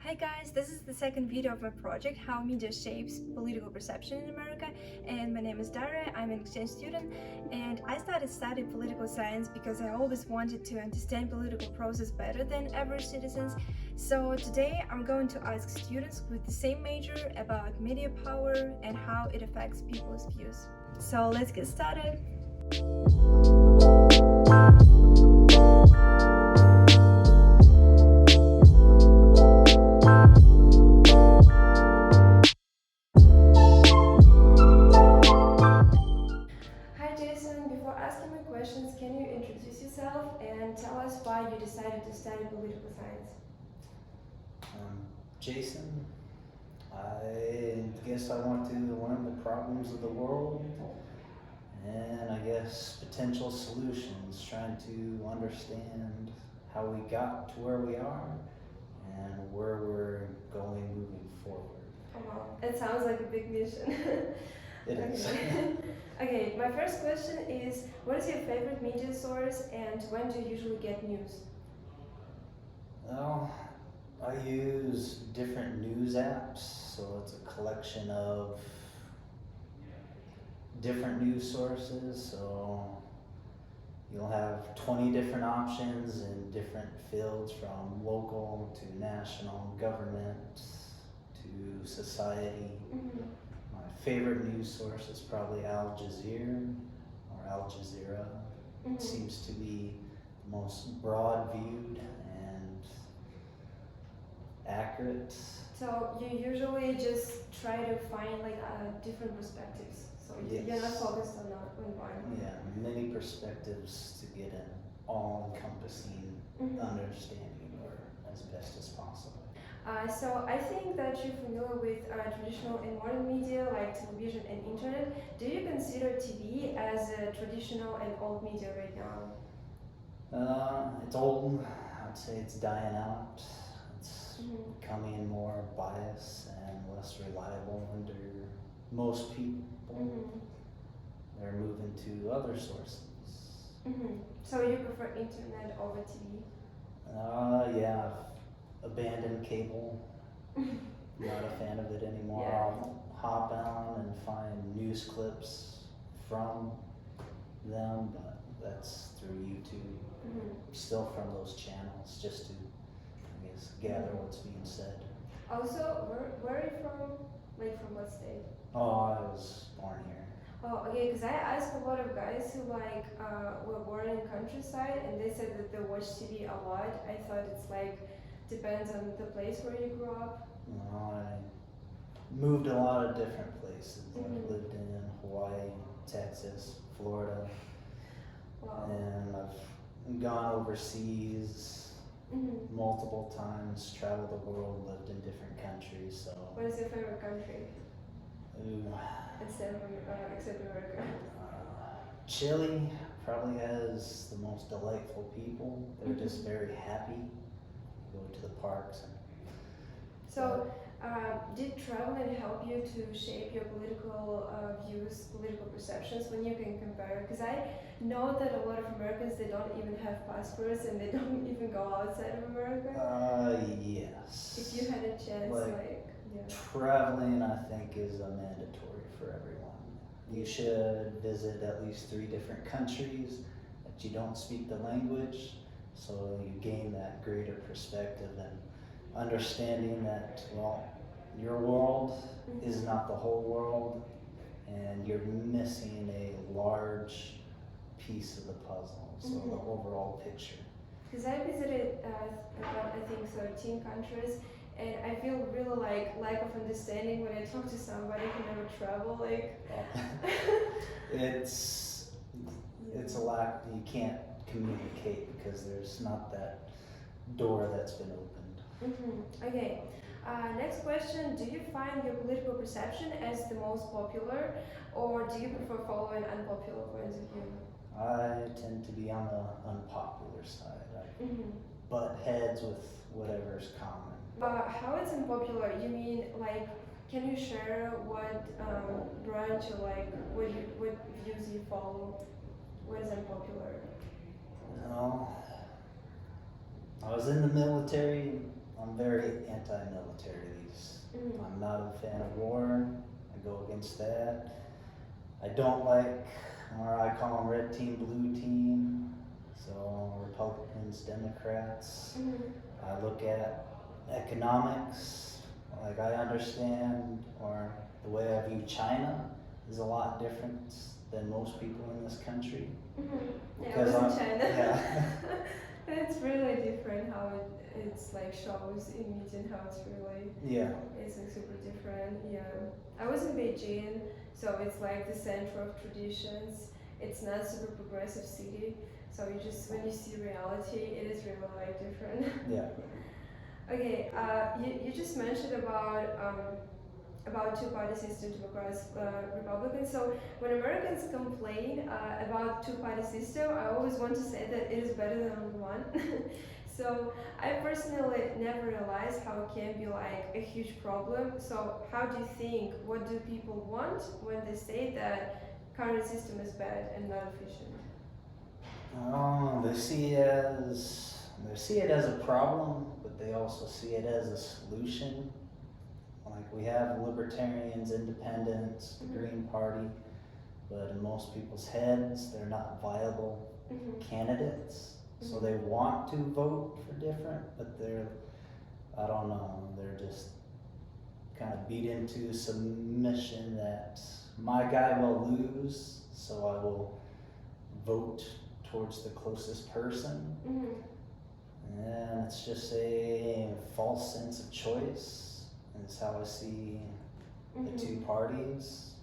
Hi guys, this is the second video of my project, How Media Shapes Political Perception in America, and my name is Dara. I'm an exchange student, and I started studying political science because I always wanted to understand political process better than average citizens. So today I'm going to ask students with the same major about media power and how it affects people's views. So let's get started. Hi Jason, before asking my questions, can you introduce yourself and tell us why you decided to study political science? Jason, I guess I want to learn the problems of the world and I guess potential solutions, trying to understand how we got to where we are and where we're going moving forward. Oh wow, it sounds like a big mission. It is. Okay, my first question is, what is your favorite media source and when do you usually get news? Well, I use different news apps, so it's a collection of different news sources. So you'll have 20 different options in different fields, from local to national, government to society. Mm-hmm. My favorite news source is probably Al Jazeera or Al Jazeera. Mm-hmm. It seems to be the most broad viewed and accurate. So you usually just try to find like different perspectives. So Yes. you're not focused on one. Yeah, many perspectives to get an all-encompassing Mm-hmm. understanding, or as best as possible. So I think that you're familiar with traditional and modern media like television and internet. Do you consider TV as a traditional and old media right now? It's old. I'd say it's dying out. It's Mm-hmm. becoming more biased and less reliable under most people. Mm-hmm. They're moving to other sources. Mm-hmm. So you prefer internet over TV? Yeah, I've abandoned cable. Not a fan of it anymore. Yeah. I'll hop on and find news clips from them, but that's through YouTube. Mm-hmm. Still from those channels, just to, I guess, gather what's being said. Also, where are you from? Like from what state? Oh, I was born here. Oh, okay, because I asked a lot of guys who were born in countryside and they said that they watch TV a lot. I thought it's like depends on the place where you grew up. I moved a lot of different places. Mhm. I've lived in Hawaii, Texas, Florida, Wow. and I've gone overseas Mm-hmm. multiple times, traveled the world, lived in different countries. So, What is your favorite country ooh, except America? Chile probably has the most delightful people. They're just very happy. Go to the parks. So, did traveling help you to shape your political views, political perceptions when you can compare? Because I know that a lot of Americans, they don't even have passports and they don't even go outside of America. Yes. If you had a chance, yeah. Traveling, I think, is a mandatory for everyone. You should visit at least 3 different countries that you don't speak the language, so you gain that greater perspective and understanding that, well, your world is not the whole world, and you're missing a large piece of the puzzle, so the overall picture. Because I visited about I think 13 countries, and I feel really like lack of understanding when I talk to somebody who never traveled. It's a lack. You can't communicate because there's not that door that's been opened. Mm-hmm. Okay. Next question: do you find your political perception as the most popular, or do you prefer following unpopular points of view? I tend to be on the unpopular side. I butt heads with whatever's common. How it's unpopular? You mean like, can you share what branch or like what views you follow? What is unpopular? No, I was in the military. I'm very anti-military. Mhm. I'm not a fan of war. I go against that. I don't like, or I call them red team, blue team. So Republicans, Democrats. Mhm. I look at economics. Like I understand, or the way I view China is a lot different than most people in this country. Mhm. Yeah, I Because was in China. yeah, It's really different how it's like shows in media and how it's really yeah, it's like super different. Yeah, I was in Beijing, so it's like the center of traditions. It's not super progressive city, so you just when you see reality, it is really like different. yeah. Okay, you just mentioned about two-party system, Democrats, Republicans. So when Americans complain about two-party system, I always want to say that it is better than only one. So I personally never realized how it can be like a huge problem. So how do you think? What do people want when they say that current system is bad and not efficient? Oh, they see it as a problem, but they also see it as a solution. Like we have libertarians, independents, the Mhm. Green Party, but in most people's heads, they're not viable Mhm. candidates. So Mhm. they want to vote for different, but I don't know, they're just kind of beat into submission that my guy will lose, so I will vote towards the closest person. Mhm. And it's just a false sense of choice, is how I see the Mhm. two parties.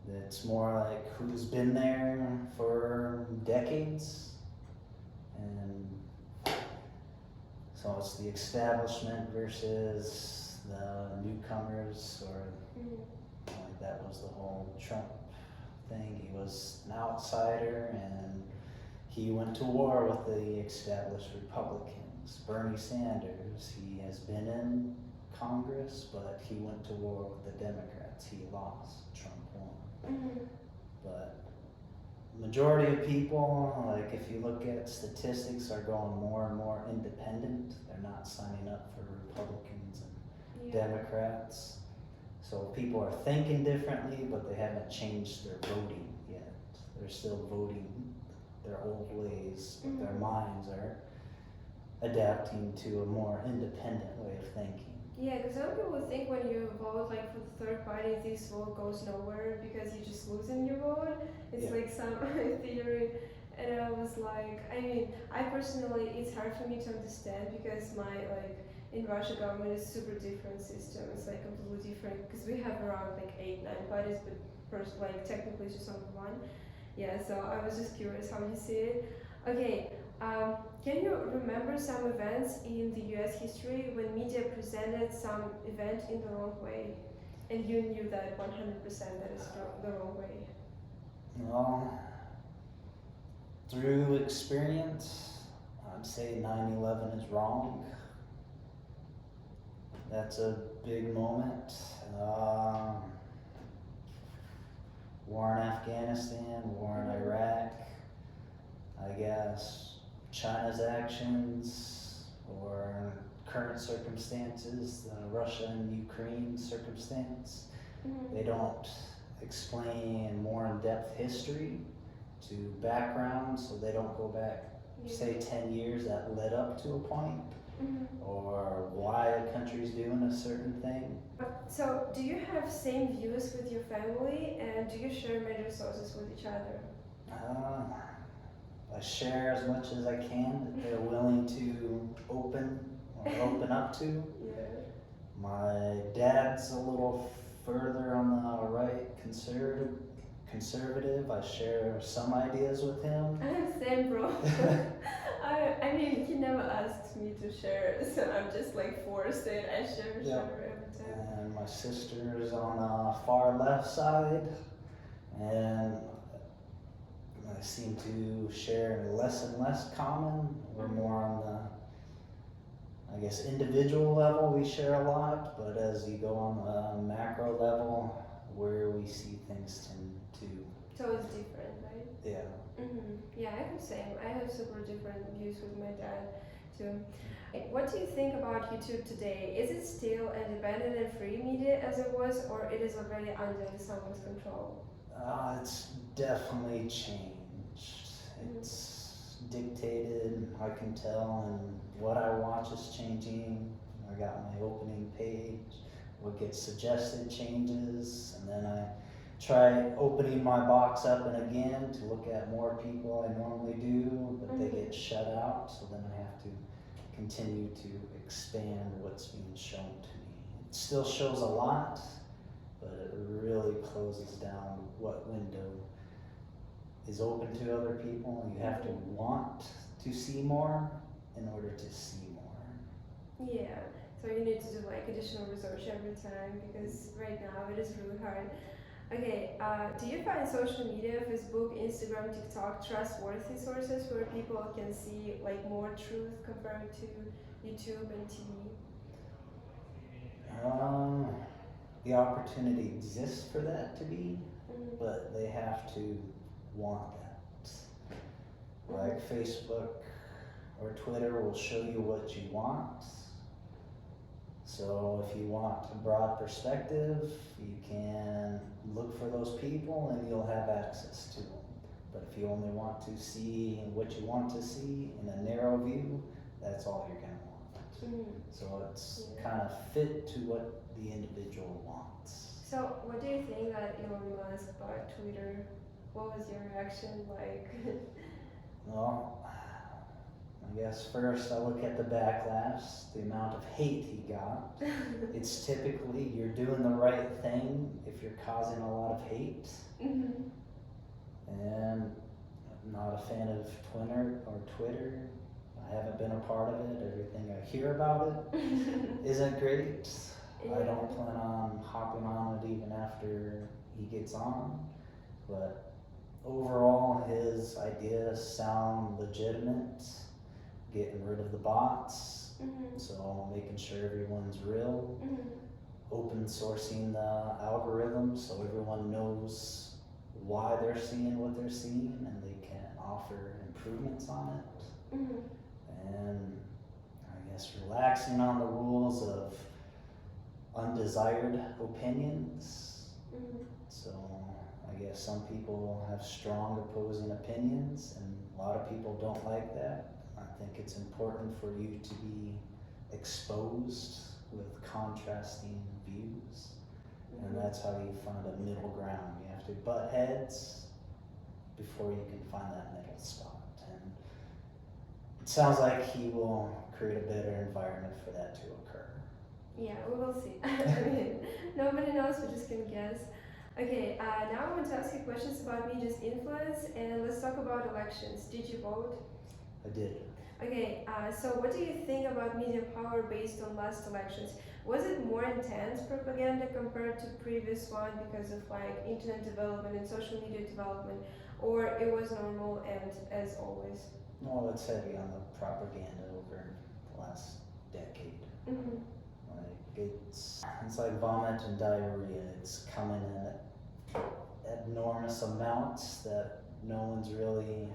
It's more like who's been there for decades, and so it's the establishment versus the newcomers, or Mhm. like that was the whole Trump thing. He was an outsider and he went to war with the established Republicans. Bernie Sanders, he has been in Congress, but he went to war with the Democrats. He lost. Trump won. Mhm. But majority of people, like if you look at statistics, are going more and more independent. They're not signing up for Republicans and Yeah. Democrats. So people are thinking differently, but they haven't changed their voting yet. They're still voting their old ways, but their Mhm. minds are adapting to a more independent way of thinking. Yeah, because some people think when you vote like for the third party, this vote goes nowhere because you just losing your vote. It's Yeah. like some theory, and I was like, I mean, I personally, it's hard for me to understand because my like in Russia government is super different system. It's like completely different because we have around like 8, 9 parties, but first like technically it's just only one. Yeah, so I was just curious how you see it. Okay, can you remember some events in the US history when media presented some event in the wrong way and you knew that 100% that is the wrong way? Well, through experience, I'd say 9/11 is wrong. That's a big moment. War in Afghanistan, war in Iraq, I guess China's actions or current circumstances, the Russia and Ukraine circumstance. Mhm. They don't explain more in-depth history to background, so they don't go back, say 10 years that led up to a point, Mhm. or why a country's doing a certain thing. So, do you have same views with your family and do you share major sources with each other? Uh, I share as much as I can that they're willing to open up to. Yeah. My dad's a little further on the right, conservative. I share some ideas with him. Same, bro. I mean, he never asks me to share, so I'm just like forced it. I share Yeah. every time. And my sister's on the far left side, and I seem to share less and less common. We're more on the, I guess, individual level, we share a lot, but as you go on the macro level, where we see things tend to, So it's different, right? yeah. Yeah, I have same. I have super different views with my dad. too. What do you think about YouTube today? Is it still independent and free media as it was, or it is already under someone's control? It's definitely changed. It's dictated, I can tell, and what I watch is changing. I got my opening page, what gets suggested changes, and then I try opening my box up and again to look at more people I normally do, but they get shut out, so then I have to continue to expand what's being shown to me. It still shows a lot, but it really closes down what window is open to other people. You have to want to see more in order to see more. Yeah, so you need to do like additional research every time because right now it is really hard. Okay, do you find social media, Facebook, Instagram, TikTok, trustworthy sources where people can see like more truth compared to YouTube and TV? The opportunity exists for that to be, but they have to want that. Like Facebook or Twitter will show you what you want. So if you want a broad perspective, you can look for those people and you'll have access to them. But if you only want to see what you want to see in a narrow view, that's all you're going to want. So it's kind of fit to what the individual wants. So what do you think that Elon Musk bought Twitter? What was your reaction like? Well, I guess first I look at the backlash, the amount of hate he got. It's typically you're doing the right thing if you're causing a lot of hate. And I'm not a fan of Twitter. I haven't been a part of it. Everything I hear about it isn't great. I don't plan on hopping on it even after he gets on. But overall, his ideas sound legitimate. Getting rid of the bots, so making sure everyone's real, open sourcing the algorithm so everyone knows why they're seeing what they're seeing and they can offer improvements on it. And I guess relaxing on the rules of undesired opinions. So I guess some people have strong opposing opinions and a lot of people don't like that. I think it's important for you to be exposed with contrasting views, and that's how you find a middle ground. You have to butt heads before you can find that middle spot, and it sounds like he will create a better environment for that to occur. Yeah, we will see. I mean, nobody knows, we just can guess. Okay, now I want to ask you questions about media's influence, and let's talk about elections. Did you vote? I did. Okay, so what do you think about media power based on last elections? Was it more intense propaganda compared to previous one because of like internet development and social media development, or it was normal and as always? No, it's heavy on the propaganda over the last decade. Like it's like vomit and diarrhea. It's coming in at enormous amounts that no one's really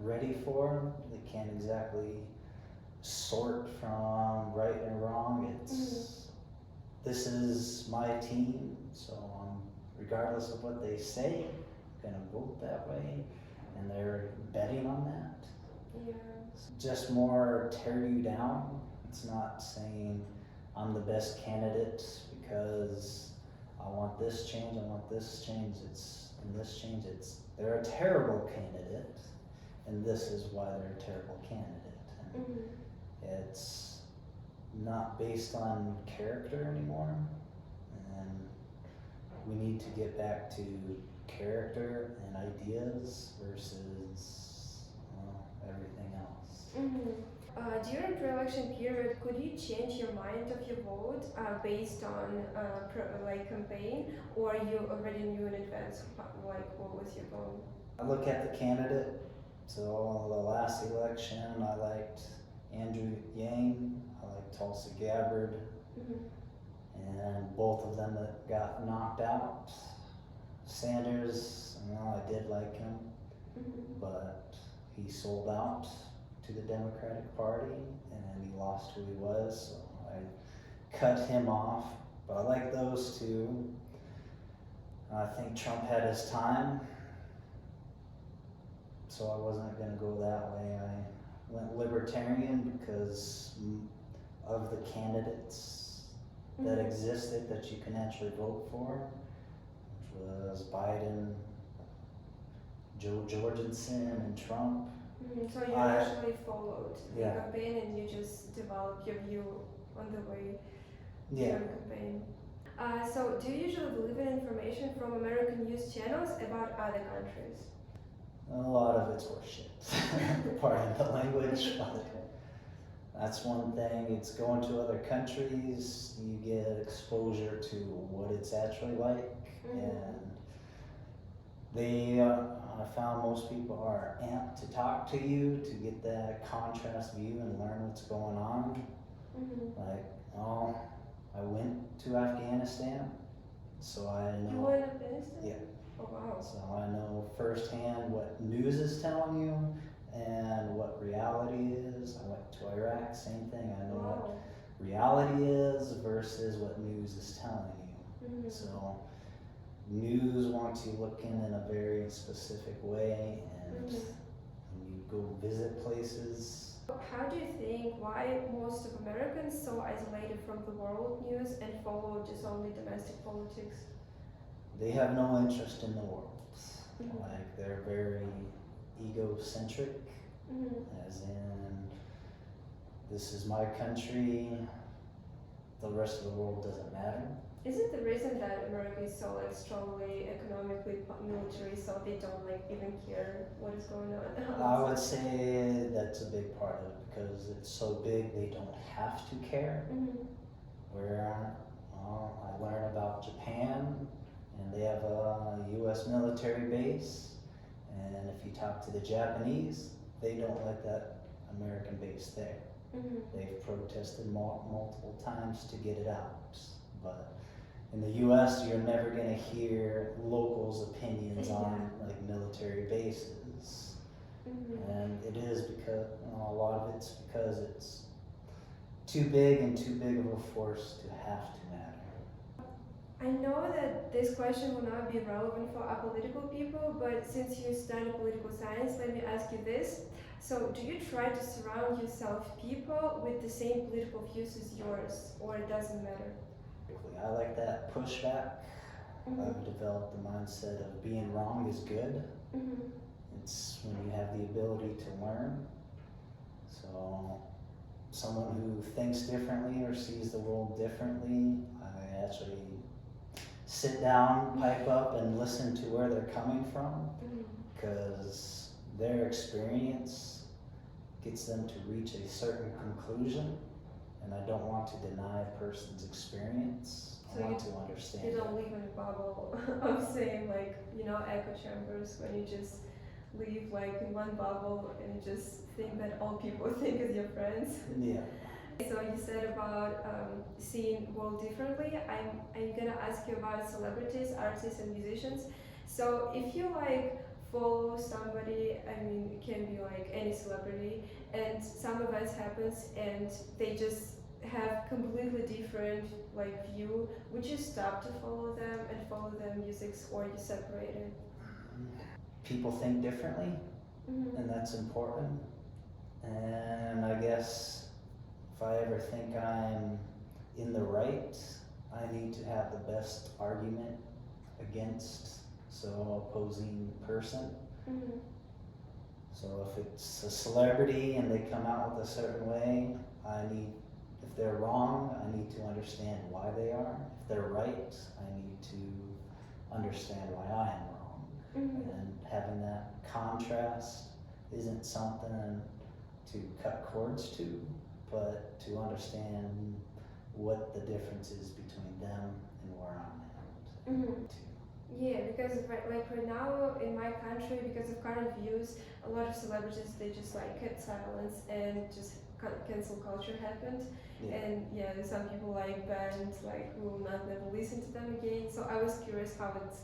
ready for. They can't exactly sort from right and wrong. It's this is my team, so regardless of what they say, I'm gonna vote that way, and they're betting on that. Yeah. It's just more tear you down. It's not saying I'm the best candidate because I want this change, I want this change, it's they're a terrible candidate. And this is why they're a terrible candidate. And it's not based on character anymore. And we need to get back to character and ideas versus everything else. During pre-election period, could you change your mind of your vote based on like campaign, or you already knew in advance like what was your vote? I look at the candidate. So the last election, I liked Andrew Yang, I liked Tulsi Gabbard, and both of them that got knocked out. Sanders, I did like him, but he sold out. to the Democratic Party, and he lost who he was, so I cut him off. But I like those two. I think Trump had his time, so I wasn't going to go that way. I went libertarian because of the candidates that existed that you can actually vote for, which was Biden, Joe Jorgensen, and Trump. So you actually followed the campaign and you just developed your view on the way to your campaign. So do you usually believe in information from American news channels about other countries? A lot of it's horseshit. Pardon the language, but that's one thing. It's going to other countries, you get exposure to what it's actually like, and I found most people are amped to talk to you to get that contrast view and learn what's going on. Like, I went to Afghanistan, so I know. You went to Afghanistan? Yeah. Oh wow. So I know firsthand what news is telling you and what reality is. I went to Iraq, same thing. I know what reality is versus what news is telling you. So news wants you looking in a very specific way, and when you go visit places. How do you think why most of Americans so isolated from the world news and follow just only domestic politics? They have no interest in the world. Like, they're very egocentric, as in, this is my country, the rest of the world doesn't matter. Isn't the reason that America is so strongly economically military, so they don't even care what is going on? I would say that's a big part of it, because it's so big they don't have to care. Where I learned about Japan, and they have a U.S. military base, and if you talk to the Japanese, they don't like that American base there. They've protested multiple times to get it out, but in the U.S., you're never going to hear locals' opinions on military bases, and it is because a lot of it's because it's too big and too big of a force to have to matter. I know that this question will not be relevant for apolitical people, but since you study political science, let me ask you this. So do you try to surround yourself people with the same political views as yours, or it doesn't matter? I like that pushback. I've developed the mindset of being wrong is good. It's when you have the ability to learn. So someone who thinks differently or sees the world differently, I actually sit down, pipe up, and listen to where they're coming from, because their experience gets them to reach a certain conclusion, and I don't want to deny a person's experience. So I want to understand. You don't live in a bubble of saying echo chambers, when you just live in one bubble and you just think that all people think as your friends. Yeah. So you said about seeing world differently. I'm gonna ask you about celebrities, artists, and musicians. So if you follow somebody, it can be any celebrity, and some events happens and they just have completely different view, would you stop to follow them and follow their musics, or you separate it? People think differently, and that's important. And I guess if I ever think I'm in the right, I need to have the best argument against opposing person. So if it's a celebrity and they come out with a certain way, if they're wrong, I need to understand why they are. If they're right, I need to understand why I am wrong. And having that contrast isn't something to cut cords to, but to understand what the difference is between them and where I'm at. Yeah, because right now in my country, because of current views, a lot of celebrities, they just kept silence and just cancel culture happened. And some people banned, we will not never listen to them again. So I was curious how it's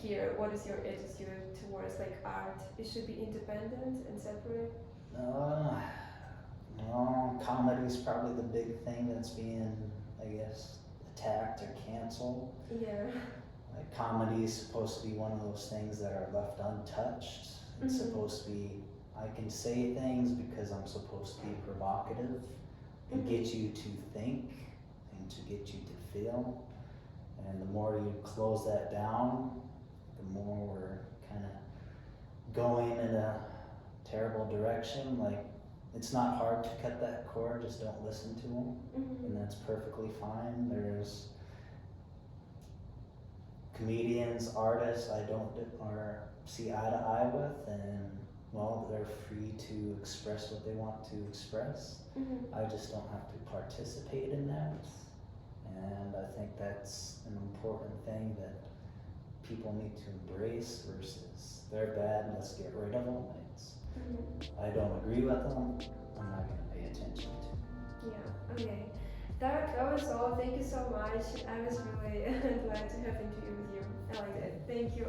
here. What is your attitude towards art? It should be independent and separate? No, comedy's probably the big thing that's being, I guess, attacked or canceled. Yeah. Like comedy is supposed to be one of those things that are left untouched. It's supposed to be, I can say things because I'm supposed to be provocative and get you to think and to get you to feel. And the more you close that down, the more we're kind of going in a terrible direction. Like, it's not hard to cut that cord, just don't listen to them, and that's perfectly fine. There's comedians, artists I don't or see eye to eye with, and well, they're free to express what they want to express. I just don't have to participate in that, and I think that's an important thing that people need to embrace versus they're bad, let's get rid of them. I don't agree with them, I'm not going to pay attention to. Yeah, okay. That was all. Thank you so much. I was really glad to have interview with you. I liked it. Thank you.